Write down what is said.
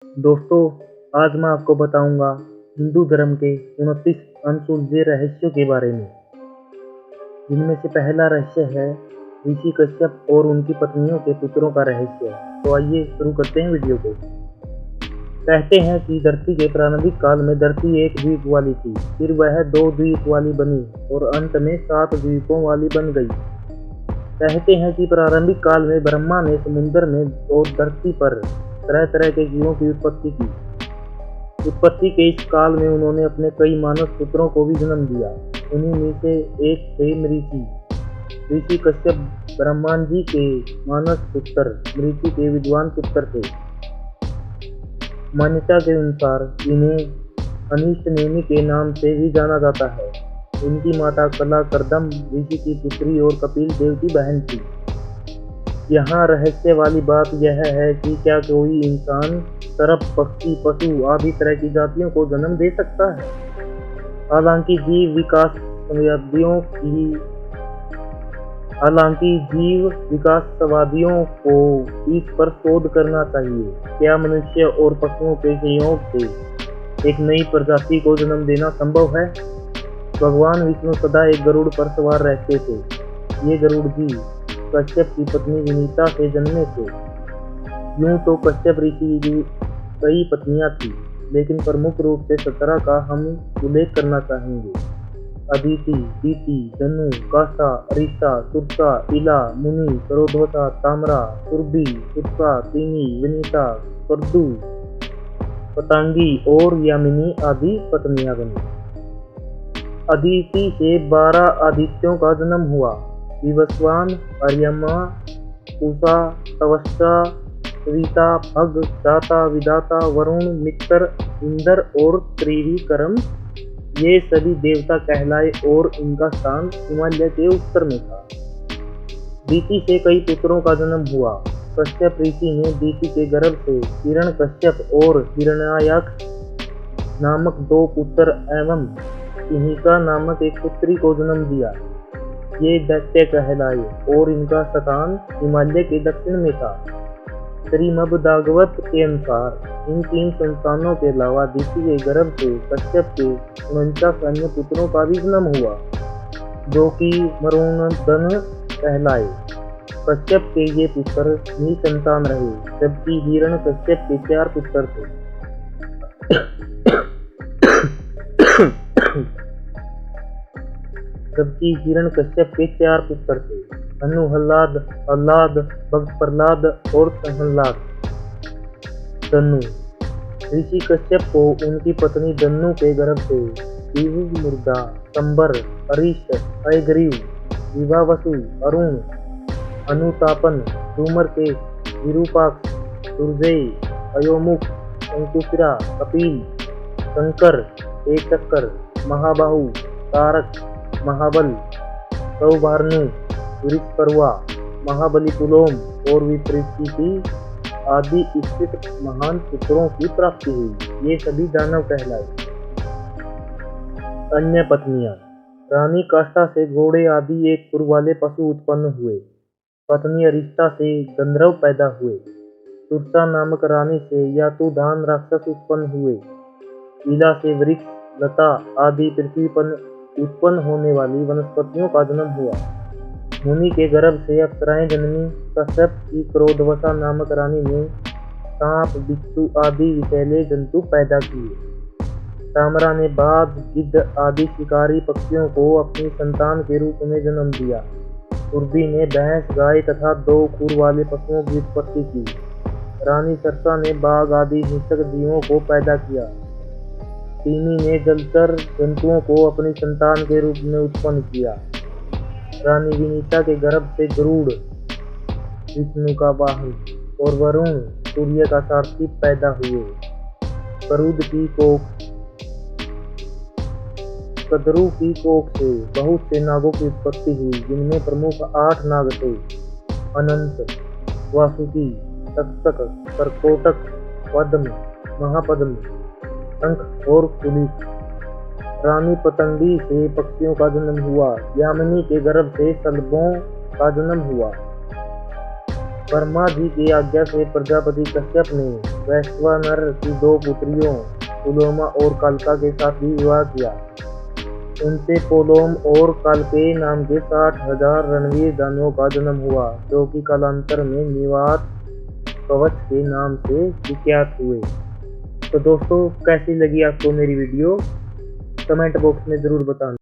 दोस्तों, आज मैं आपको बताऊंगा हिंदू धर्म के 29 अनसुलझे रहस्यों के बारे में, जिनमें से पहला रहस्य है ऋषि कश्यप और उनकी पत्नियों के पुत्रों का रहस्य। तो आइए शुरू करते हैं वीडियो को। कहते हैं कि धरती के प्रारंभिक काल में धरती एक द्वीप वाली थी, फिर वह 2 द्वीप वाली बनी और अंत में 7 द्वीपों वाली बन गई। कहते हैं कि प्रारंभिक काल में ब्रह्मा ने समुद्र में और धरती पर तरह तरह के जीवों की उत्पत्ति की। उत्पत्ति के इस काल में उन्होंने अपने कई मानस पुत्रों को भी जन्म दिया। उन्हीं में से एक थे मरीचि। ऋषि कश्यप ब्रह्मा जी के मानस पुत्र, मरीचि के विद्वान पुत्र थे। मान्यता के अनुसार इन्हें अनिष्ट नेमि के नाम से भी जाना जाता है। इनकी माता कला कर्दम ऋषि की पुत्री और कपिल देव की बहन थी। यहाँ रहस्य वाली बात यह है कि क्या कोई इंसान, सर्प, पक्षी, पशु आदि तरह की जातियों को जन्म दे सकता है? हालांकि जीव विकासवादियों को इस पर शोध करना चाहिए। क्या मनुष्य और पशुओं के संयोग से एक नई प्रजाति को जन्म देना संभव है? भगवान विष्णु सदा एक गरुड़ पर सवार रहते थे। ये गरुड़ जी कश्यप की पत्नी विनीता से जन्मे थे। यूं तो कश्यप ऋषि की कई पत्नियां थी, लेकिन प्रमुख रूप से 17 का हम उल्लेख करना चाहेंगे। अदिति, दीति, धनु, कासा, अरिष्टा, सुरसा, इला, मुनि, करोधवसा, ताम्रा, सुरभि, सुरसा, तिनी, विनीता, करदू, पतंगी और यामिनी आदि पत्नियां बनी। अदिति से 12 आदित्यों का जन्म हुआ। विवस्वान, अर्यमा, उषा, तवस्सा, सविता, भग, दाता, विदाता, वरुण, मित्र, इंद्र और त्रिविक्रम ये सभी देवता कहलाए और इनका स्थान हिमालय के उत्तर में था। दीति से कई पुत्रों का जन्म हुआ। कश्यप ऋषि ने दीति के गर्भ से हिरण्यकश्यप और हिरण्याक्ष नामक 2 पुत्र एवं सिंहिका नामक एक पुत्री को जन्म दिया। ये दैत्य कहलाए और इनका स्थान हिमालय के दक्षिण में था। श्रीमद्भागवत के अनुसार इन 3 संतानों के अलावा दीति के गर्भ से कश्यप के 49 अन्य पुत्रों का भी जन्म हुआ, जो कि मरुणधन कहलाए। कश्यप के ये पुत्र निसंतान रहे, जबकि हिरण्यकश्यप के 4 पुत्र थे। धनु, हल्लाद, भक्त प्रहलाद और प्रहलाद। धनु ऋषि कश्यप को उनकी पत्नी धनु के गर्भ से दिवमुर्दा, संबर, अरिष्ट, हयग्रीव, विभावसु, अरुण, अनुतापन, धूम्रकेश, विरूपाक्ष, दुर्जय, अयोमुख, अंकुशिरा, कपिल, शंकर, एकचक्र, महाबाहु, तारक, महाबल, सौभार्नु, वृषपर्वा, महाबली पुलोम और विपरीति आदि स्थित महान पुत्रों की प्राप्ति हुई। ये सभी दानव कहलाए। अन्य पत्नियां। रानी काष्ठा से घोड़े आदि एक खुर वाले पशु उत्पन्न हुए। पत्नी अरिष्टा से गंधर्व पैदा हुए। सुरसा नामक रानी से यातुधान राक्षस उत्पन्न हुए। इला से वृक्ष, लता आदि पृथ्वी पर उत्पन्न होने वाली वनस्पतियों का जन्म हुआ। मुनि के गर्भ से अप्सराएं जन्मी। कश्यप की क्रोधवसा नामक रानी ने सांप, बिच्छू आदि विषैले जंतु पैदा किए। ताम्रा ने बाघ, गिद्ध आदि शिकारी पक्षियों को अपनी संतान के रूप में जन्म दिया। सुरभि ने भैंस, गाय तथा 2 खुर वाले पशुओं की उत्पत्ति की। रानी सरसा ने बाघ आदि हिंसक जीवों को पैदा किया। तिनी ने जलचर जंतुओं को अपनी संतान के रूप में उत्पन्न किया। रानी विनीता के गर्भ से गरुड़, विष्णु का वाहन, और वरुण, सूर्य का सारथी पैदा हुए। कद्रु की कोख से बहुत से नागों की उत्पत्ति हुई, जिनमें प्रमुख 8 नाग थे: अनंत, वासुकी, तक्षक, कर्कोटक, पद्म, महापद्म, शंख और कुलिक। रानी पतंगी से पक्षियों का जन्म हुआ। यामिनी के गर्भ से शलभों का जन्म हुआ। ब्रह्मा जी की आज्ञा से प्रजापति कश्यप ने वैश्वानर की 2 पुत्रियों पुलोमा और कालिका के साथ भी विवाह किया। उनसे पोलोम और कालके नाम के 60,000 रणवीर दानवों का जन्म हुआ, जो कि कालांतर में निवात कवच के नाम से विख्यात हुए। तो दोस्तों, कैसी लगी आपको मेरी वीडियो? कमेंट बॉक्स में ज़रूर बताना।